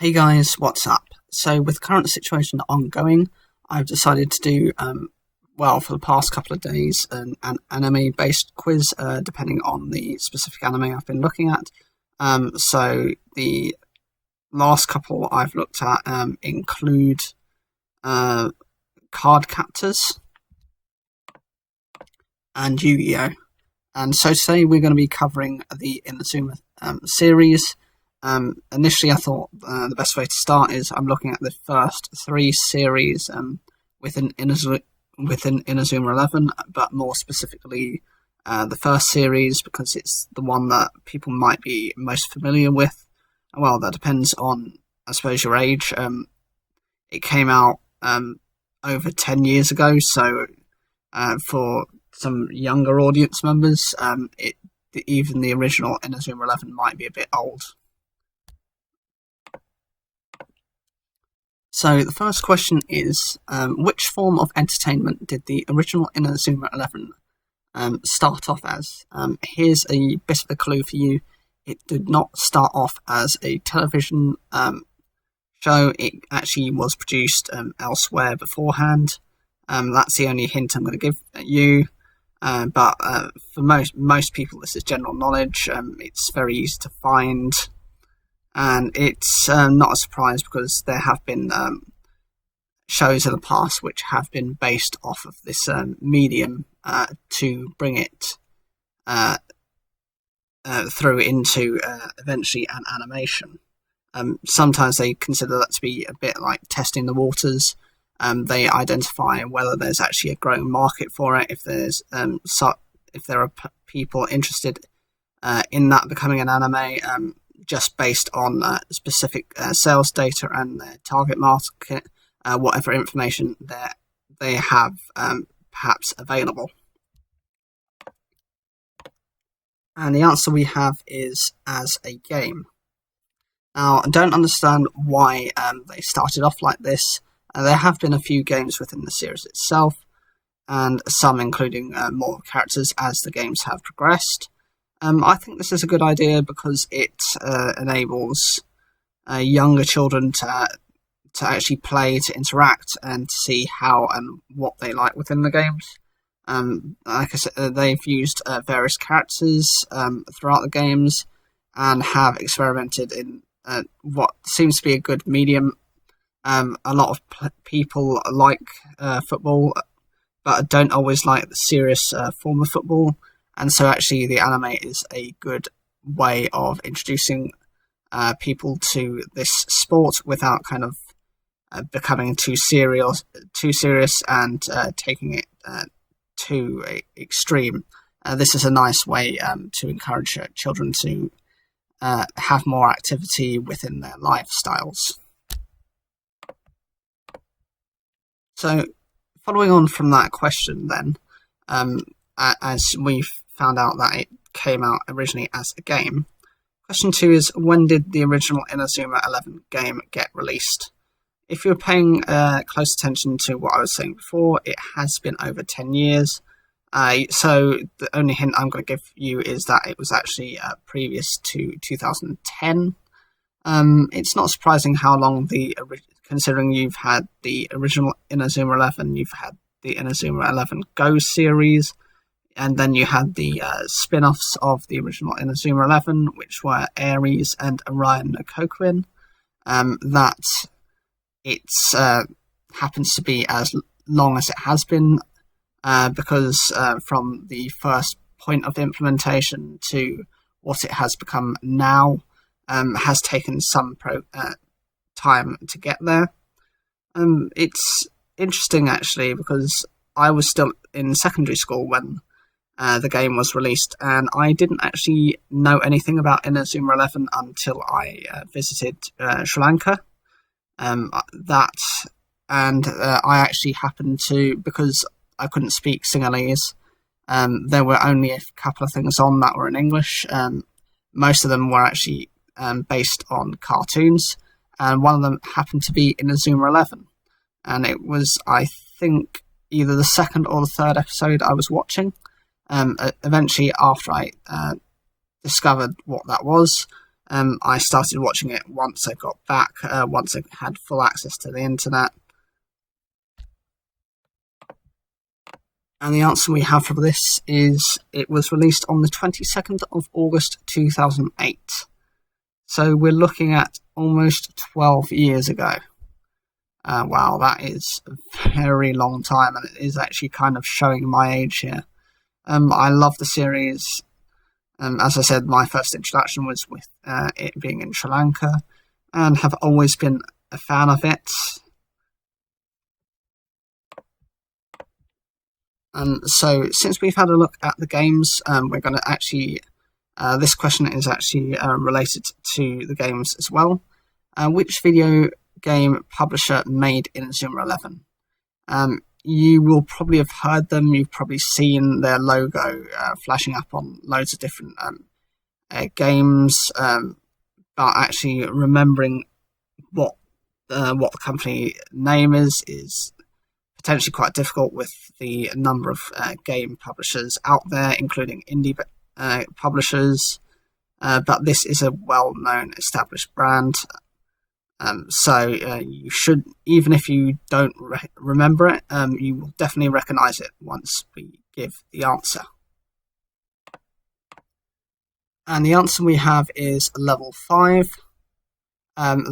Hey guys, what's up? So with the current situation ongoing, I've decided to do, for the past couple of days, an anime-based quiz, depending on the specific anime I've been looking at. So the last couple I've looked at include card captors and Yu-Gi-Oh! And so today we're going to be covering the Inazuma series. Initially I thought the best way to start is I'm looking at the first three series within Inazuma 11, but more specifically the first series because it's the one that people might be most familiar with. Well, that depends on, I suppose, your age. It came out over 10 years ago, so for some younger audience members, even the original Inazuma 11 might be a bit old. So the first question is, which form of entertainment did the original Inazuma 11 start off as? Here's a bit of a clue for you. It did not start off as a television show. It actually was produced elsewhere beforehand. That's the only hint I'm going to give you. But for most people, this is general knowledge. It's very easy to find. And it's not a surprise because there have been shows in the past which have been based off of this medium to bring it through into eventually an animation. Sometimes they consider that to be a bit like testing the waters. They identify whether there's actually a growing market for it, if there are people interested in that becoming an anime. Just based on specific sales data and their target market, whatever information that they have perhaps available. And the answer we have is as a game. Now, I don't understand why they started off like this. There have been a few games within the series itself, and some including more characters as the games have progressed. I think this is a good idea because it enables younger children to actually play, to interact, and to see how and what they like within the games. Like I said, they've used various characters throughout the games and have experimented in what seems to be a good medium. A lot of people like football, but don't always like the serious form of football. And so actually the anime is a good way of introducing people to this sport without kind of becoming too serious and taking it too extreme. This is a nice way to encourage children to have more activity within their lifestyles. So following on from that question then, as we've found out that it came out originally as a game. Question 2 is, when did the original Inazuma 11 game get released? If you're paying close attention to what I was saying before, it has been over 10 years. So the only hint I'm going to give you is that it was actually previous to 2010. It's not surprising how long considering you've had the original Inazuma 11, you've had the Inazuma 11 Go series, and then you had the spin-offs of the original Inazuma 11, which were Aries and Orion no Kokuin. That it happens to be as long as it has been, because from the first point of implementation to what it has become now has taken some time to get there. It's interesting actually because I was still in secondary school when the game was released, and I didn't actually know anything about Inazuma 11 until I visited Sri Lanka. I actually happened to, because I couldn't speak Sinhalese, there were only a couple of things on that were in English. Most of them were actually based on cartoons, and one of them happened to be Inazuma 11. And it was, I think, either the second or the third episode I was watching. Eventually, after I discovered what that was, I started watching it once I got back, once I had full access to the internet. And the answer we have for this is it was released on the 22nd of August 2008. So we're looking at almost 12 years ago. Wow, that is a very long time, and it is actually kind of showing my age here. I love the series. As I said, my first introduction was with it being in Sri Lanka, and have always been a fan of it. So since we've had a look at the games, we're going to actually... this question is actually related to the games as well. Which video game publisher made Inazuma 11? You will probably have heard them. You've probably seen their logo flashing up on loads of different games, but actually remembering what the company name is potentially quite difficult with the number of game publishers out there, including indie publishers. But this is a well-known, established brand. So you should, even if you don't remember it, you will definitely recognise it once we give the answer. And the answer we have is level 5.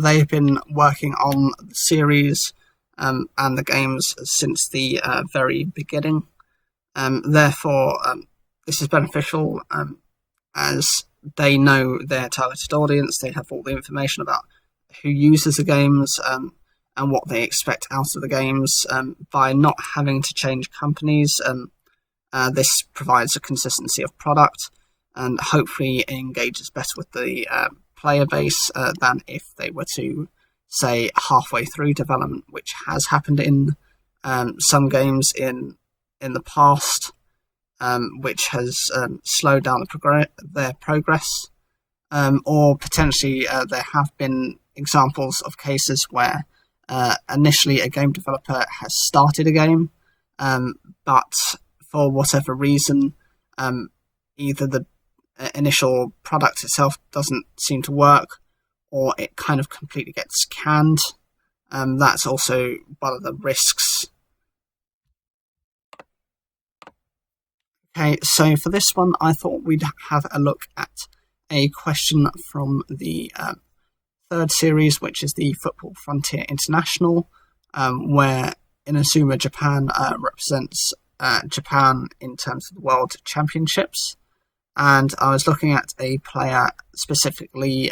They've been working on the series and the games since the very beginning. Therefore, this is beneficial as they know their targeted audience. They have all the information about who uses the games and what they expect out of the games. By not having to change companies, this provides a consistency of product and hopefully engages better with the player base than if they were to, say, halfway through development, which has happened in some games in the past, which has slowed down their progress. Or potentially there have been examples of cases where initially a game developer has started a game, but for whatever reason, either the initial product itself doesn't seem to work, or it kind of completely gets canned. That's also one of the risks. Okay, so for this one, I thought we'd have a look at a question from the third series, which is the Football Frontier International, where Inazuma Japan represents Japan in terms of the World Championships. And I was looking at a player specifically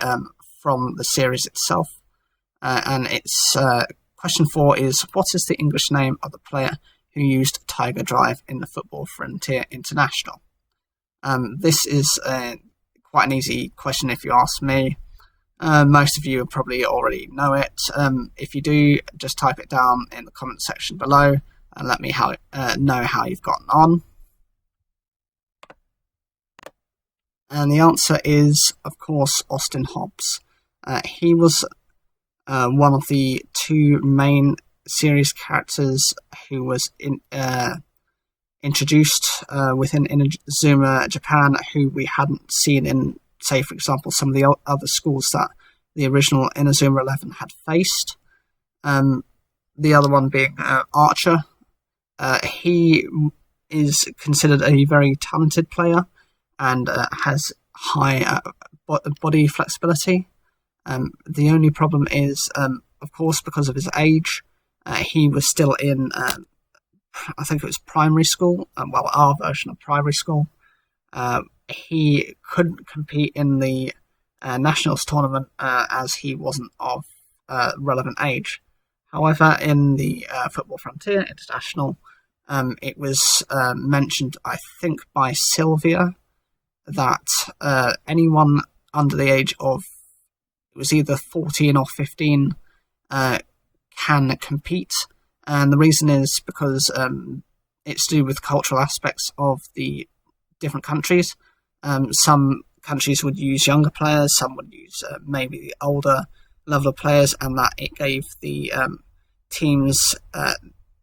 from the series itself, and its question 4 is, what is the English name of the player who used Tiger Drive in the Football Frontier International? This is quite an easy question if you ask me. Most of you probably already know it. If you do, just type it down in the comment section below and let me know how you've gotten on. And the answer is, of course, Austin Hobbs. He was one of the 2 main series characters who was introduced within Inazuma Japan, who we hadn't seen in, say, for example, some of the other schools that the original Inazuma 11 had faced. The other one being Archer. He is considered a very talented player and has high body flexibility. The only problem is, of course, because of his age, he was still in, I think it was primary school, well, our version of primary school. He couldn't compete in the Nationals tournament as he wasn't of relevant age. However, in the Football Frontier International, it was mentioned, I think, by Sylvia, that anyone under the age of, it was either 14 or 15, can compete. And the reason is because it's to do with cultural aspects of the different countries. Some countries would use younger players, some would use maybe the older level of players, and that it gave the teams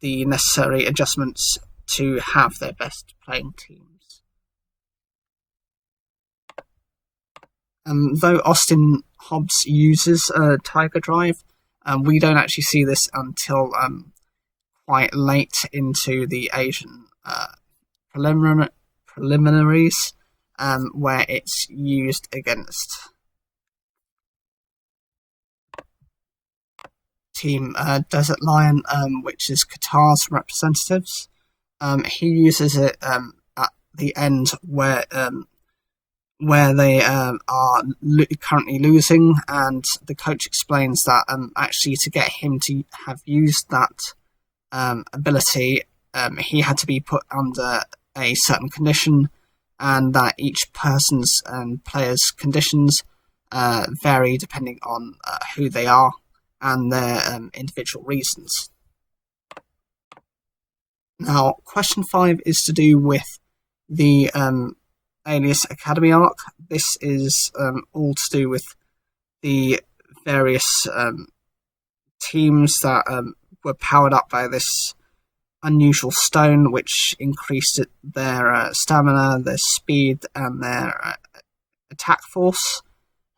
the necessary adjustments to have their best playing teams. Though Austin Hobbs uses Tiger Drive, we don't actually see this until quite late into the Asian preliminaries, where it's used against Team Desert Lion, which is Qatar's representatives. He uses it at the end where they are currently losing, and the coach explains that actually to get him to have used that ability, he had to be put under a certain condition, and that each person's and player's conditions vary depending on who they are and their individual reasons. Now, question 5 is to do with the Alias Academy arc. This is all to do with the various teams that were powered up by this unusual stone, which increased their stamina, their speed, and their attack force.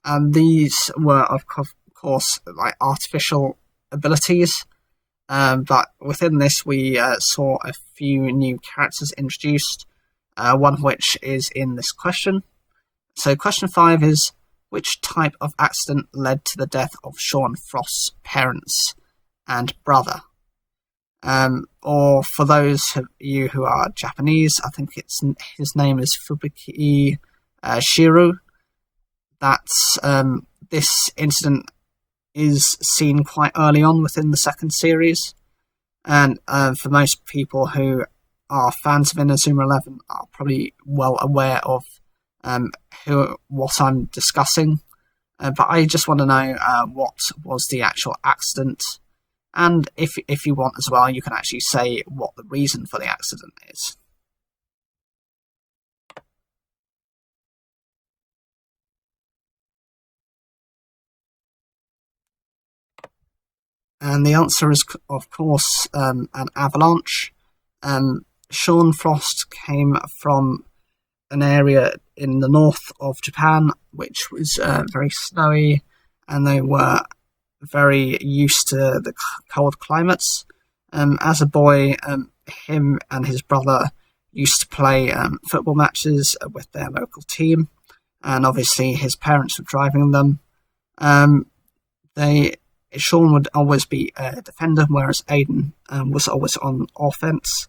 And these were, of course, like artificial abilities. But within this, we saw a few new characters introduced, one of which is in this question. So question 5 is, which type of accident led to the death of Sean Frost's parents and brother? Or for those of you who are Japanese, I think his name is Fubuki Shiru. That's this incident is seen quite early on within the second series, and for most people who are fans of Inazuma 11 are probably well aware of what I'm discussing. But I just want to know what was the actual accident, and if you want as well, you can actually say what the reason for the accident is. And the answer is, of course, an avalanche. Sean Frost came from an area in the north of Japan, which was very snowy, and they were very used to the cold climates. As a boy, him and his brother used to play football matches with their local team, and obviously his parents were driving them. Sean would always be a defender, whereas Aiden was always on offense.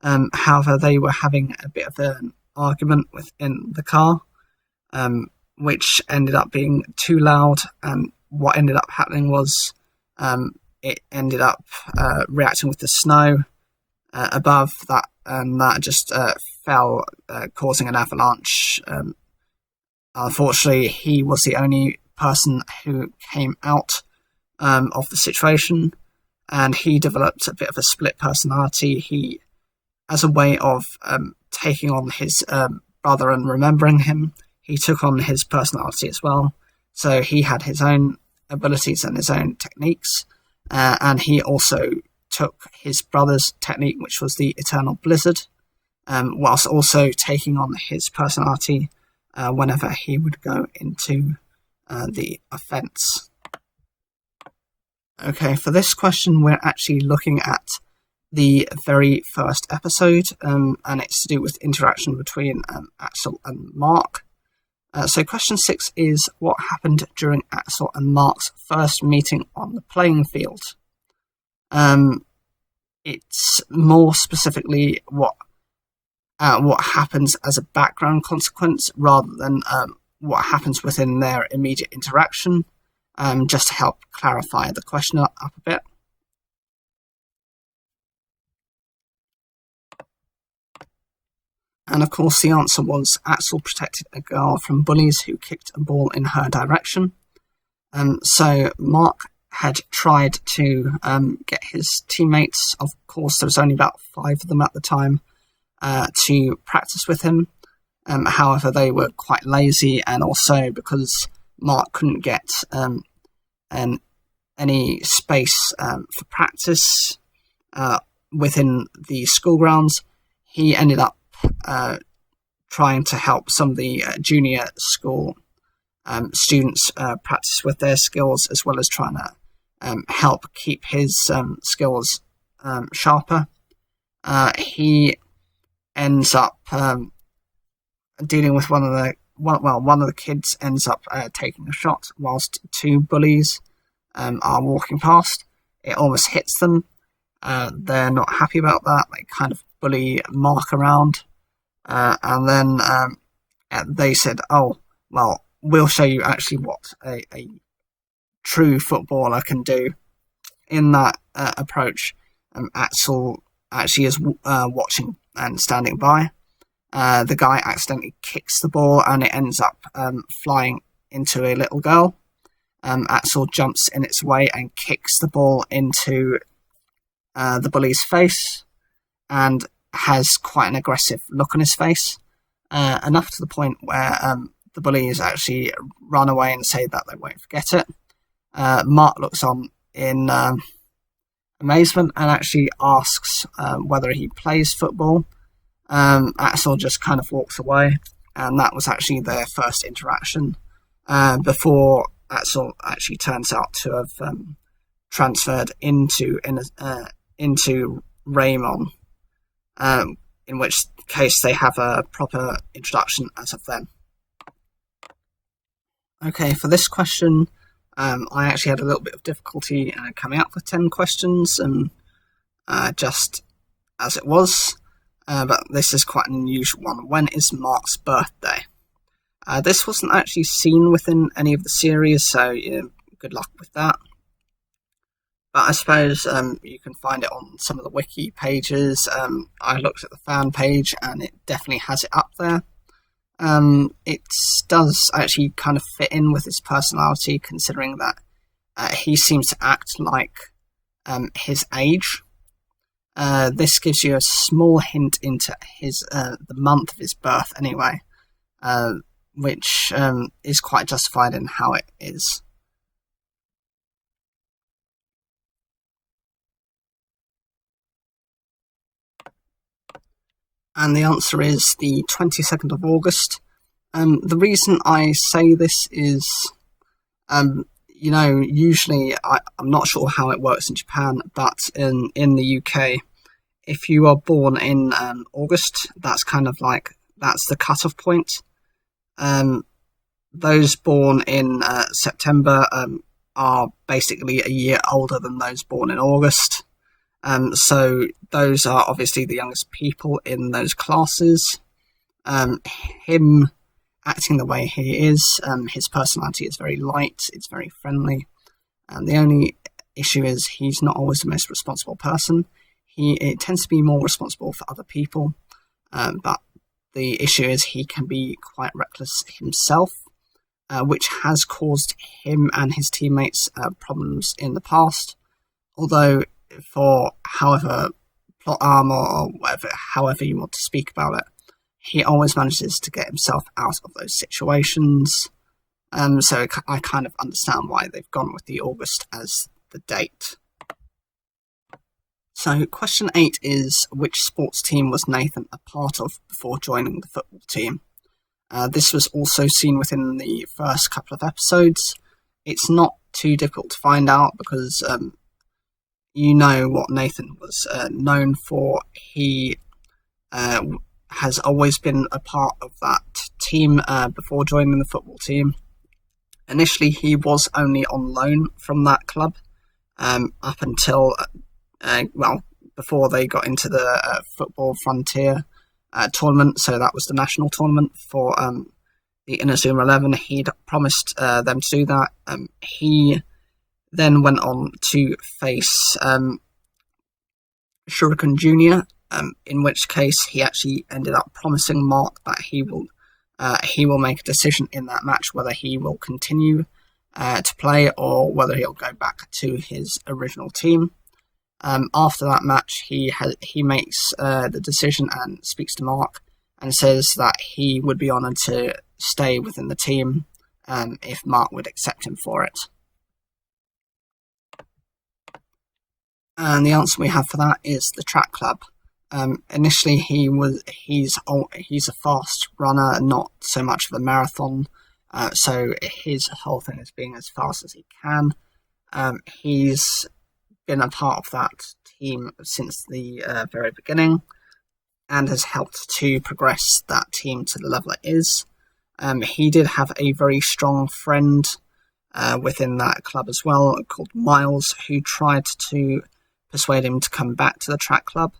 However, they were having a bit of an argument within the car, which ended up being too loud, and what ended up happening was it ended up reacting with the snow above that, and that just fell, causing an avalanche. Unfortunately, he was the only person who came out of the situation, and he developed a bit of a split personality. He, as a way of taking on his brother and remembering him, he took on his personality as well. So he had his own abilities and his own techniques, and he also took his brother's technique, which was the Eternal Blizzard, whilst also taking on his personality whenever he would go into the offence. Okay, for this question, we're actually looking at the very first episode, and it's to do with interaction between Axel and Mark. So question 6 is, what happened during Axel and Mark's first meeting on the playing field? It's more specifically what happens as a background consequence rather than what happens within their immediate interaction, just to help clarify the question up a bit. And of course the answer was Axel protected a girl from bullies who kicked a ball in her direction. So Mark had tried to get his teammates, of course there was only about 5 of them at the time, to practice with him. However, they were quite lazy, and also because Mark couldn't get any space for practice within the school grounds, he ended up trying to help some of the junior school students practice with their skills, as well as trying to help keep his skills sharper. He ends up dealing with one of the kids ends up taking a shot whilst two bullies are walking past. It almost hits them. They're not happy about that. They kind of bully Mark around. And then they said, "Oh, well, we'll show you actually what a true footballer can do." In that approach, Axel actually is watching and standing by. The guy accidentally kicks the ball and it ends up flying into a little girl. Axel jumps in its way and kicks the ball into the bully's face and has quite an aggressive look on his face, enough to the point where the bullies actually run away and say that they won't forget it. Mark looks on in amazement and actually asks whether he plays football. Axel just kind of walks away, and that was actually their first interaction before Axel actually turns out to have transferred into Raymond, in which case they have a proper introduction as of then. Okay, for this question, I actually had a little bit of difficulty coming up with 10 questions, just as it was. But this is quite an unusual one. When is Mark's birthday? This wasn't actually seen within any of the series, so good luck with that. But I suppose you can find it on some of the wiki pages. I looked at the fan page and it definitely has it up there. It does actually kind of fit in with his personality, considering that he seems to act like his age. This gives you a small hint into his the month of his birth anyway, which is quite justified in how it is. And the answer is the 22nd of August. The reason I say this is, usually I'm not sure how it works in Japan, but in the UK, if you are born in August, that's the cutoff point. Those born in September are basically a year older than those born in August. So those are obviously the youngest people in those classes. Him acting the way he is, his personality is very light, it's very friendly. The only issue is he's not always the most responsible person. He tends to be more responsible for other people, but the issue is he can be quite reckless himself, which has caused him and his teammates problems in the past. Although, for however plot armor or whatever, however you want to speak about it, he always manages to get himself out of those situations. So I kind of understand why they've gone with the August as the date. So question 8 is, which sports team was Nathan a part of before joining the football team? This was also seen within the first couple of episodes. It's not too difficult to find out because you know what Nathan was known for. He has always been a part of that team before joining the football team. Initially, he was only on loan from that club up until, before they got into the Football Frontier tournament. So that was the national tournament for the Inazuma 11. He'd promised them to do that. He then went on to face Shuriken Jr., in which case he actually ended up promising Mark that he will make a decision in that match whether he will continue to play or whether he'll go back to his original team. After that match, he makes the decision and speaks to Mark and says that he would be honoured to stay within the team if Mark would accept him for it. And the answer we have for that is the track club. Initially, he's a fast runner, not so much of a marathon So his whole thing is being as fast as he can. He's been a part of that team since the very beginning and has helped to progress that team to the level it is. He did have a very strong friend within that club as well, called Miles, who tried to persuade him to come back to the track club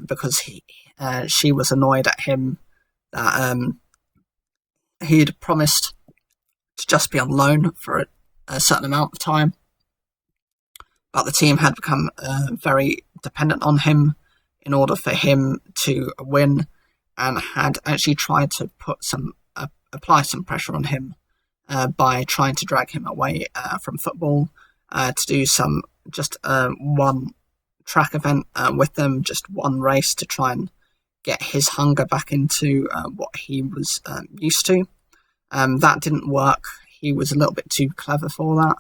because she was annoyed at him that he'd promised to just be on loan for a certain amount of time, but the team had become very dependent on him in order for him to win, and had actually tried to apply some pressure on him by trying to drag him away from football to do one track event with them, just one race to try and get his hunger back into what he was used to. That didn't work. He was a little bit too clever for that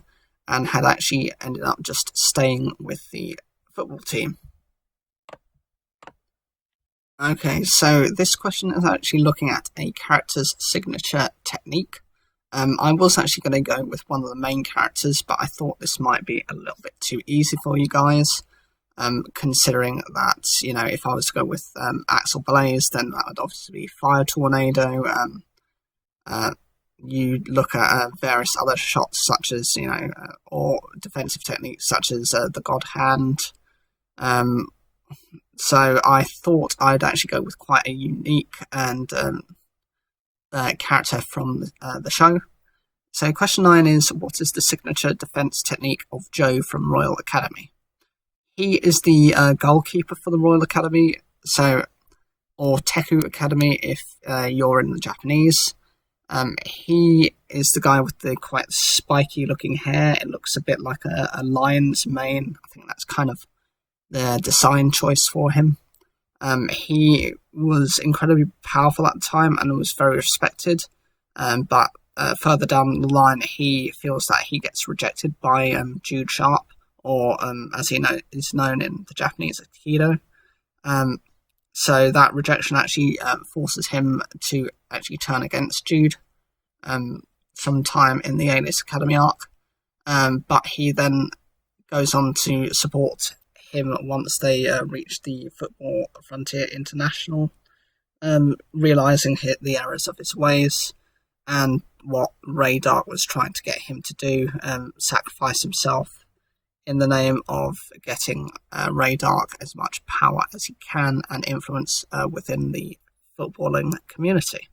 and had actually ended up just staying with the football team. Okay, so this question is actually looking at a character's signature technique. I was actually going to go with one of the main characters, but I thought this might be a little bit too easy for you guys, considering that, if I was to go with Axel Blaze, then that would obviously be Fire Tornado. You look at various other shots, such as, or defensive techniques, such as the God Hand. So I thought I'd actually go with quite a unique and character from the show. So question 9 is, what is the signature defense technique of Joe from Royal Academy? He is the goalkeeper for the Royal Academy, or Teku Academy if you're in the Japanese. He is the guy with the quite spiky looking hair. It looks a bit like a lion's mane. I think that's kind of the design choice for him. He was incredibly powerful at the time and was very respected, but further down the line he feels that he gets rejected by Jude Sharp, or as he is known in the Japanese, Aikido. So that rejection actually forces him to actually turn against Jude sometime in the Alias Academy arc, but he then goes on to support him once they reach the Football Frontier International, realising the errors of his ways and what Ray Dark was trying to get him to do, sacrifice himself in the name of getting Ray Dark as much power as he can and influence within the footballing community.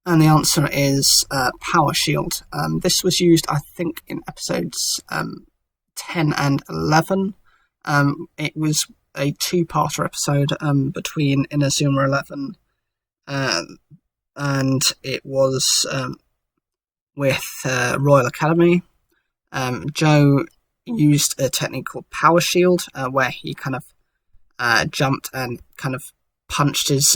And the answer is Power Shield. This was used, I think, in episodes 10 and 11. It was a two-parter episode between Inazuma 11 and it was with Royal Academy. Joe used a technique called Power Shield, where he kind of jumped and kind of punched his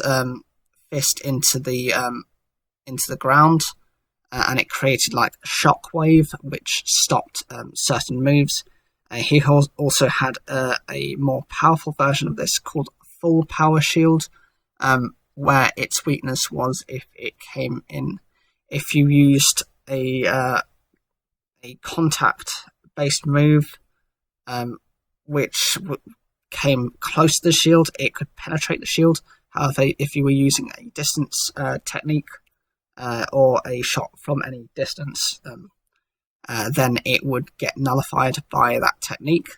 fist into the ground, and it created like a shockwave which stopped certain moves. He also had a more powerful version of this called Full Power Shield, where its weakness was if you used a contact-based move, which came close to the shield, it could penetrate the shield. However, if you were using a distance technique, or a shot from any distance, then it would get nullified by that technique.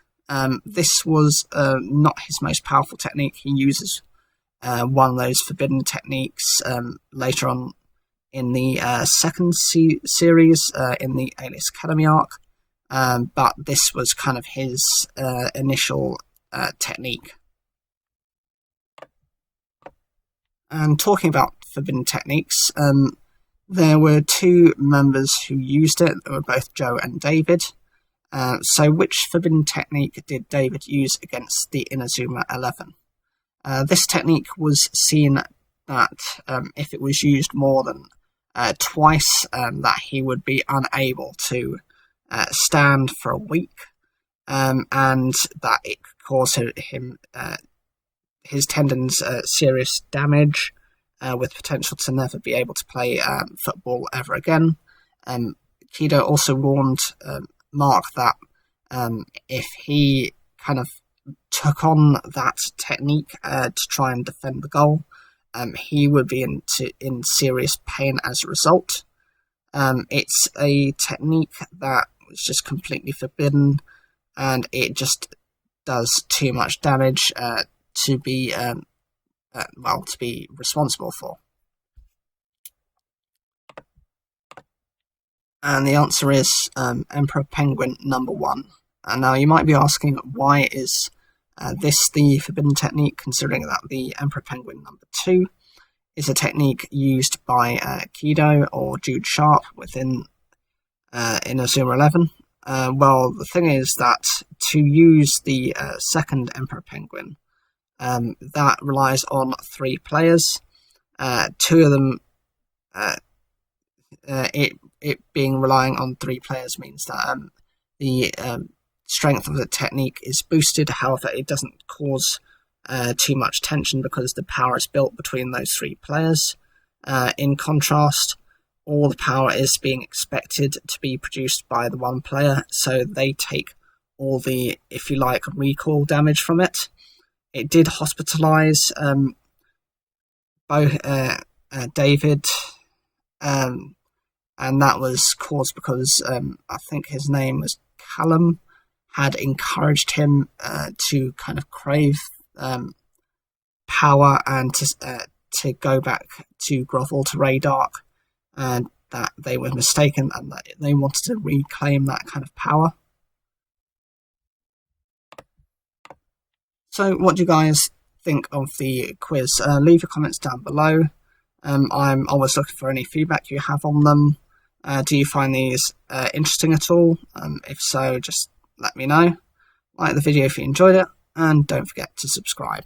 This was not his most powerful technique. He uses one of those forbidden techniques later on in the second series in the Alias Academy arc, but this was kind of his initial technique. And talking about forbidden techniques, there were two members who used it. They were both Joe and David. So which forbidden technique did David use against the Inazuma 11? This technique was seen that if it was used more than twice, that he would be unable to stand for a week, and that it could cause him his tendons serious damage, with potential to never be able to play football ever again. Kido also warned Mark that if he kind of took on that technique to try and defend the goal, he would be in serious pain as a result. It's a technique that was just completely forbidden, and it just does too much damage to be responsible for. And the answer is Emperor Penguin number 1. And now you might be asking, why is this the forbidden technique, considering that the Emperor Penguin number 2 is a technique used by Kido or Jude Sharp within Inazuma 11. Well, the thing is that to use the second Emperor Penguin, that relies on 3 players. 2 of them, it being relying on 3 players means that the strength of the technique is boosted. However, it doesn't cause too much tension because the power is built between those 3 players. In contrast, all the power is being expected to be produced by the 1 player, so they take all the, if you like, recoil damage from it. It did hospitalize both David, and that was caused because I think his name was Callum, had encouraged him to kind of crave power and to go back to grovel to Raydark, and that they were mistaken and that they wanted to reclaim that kind of power. So what do you guys think of the quiz? Leave your comments down below. I'm always looking for any feedback you have on them. Do you find these interesting at all? If so, just let me know. Like the video if you enjoyed it, and don't forget to subscribe.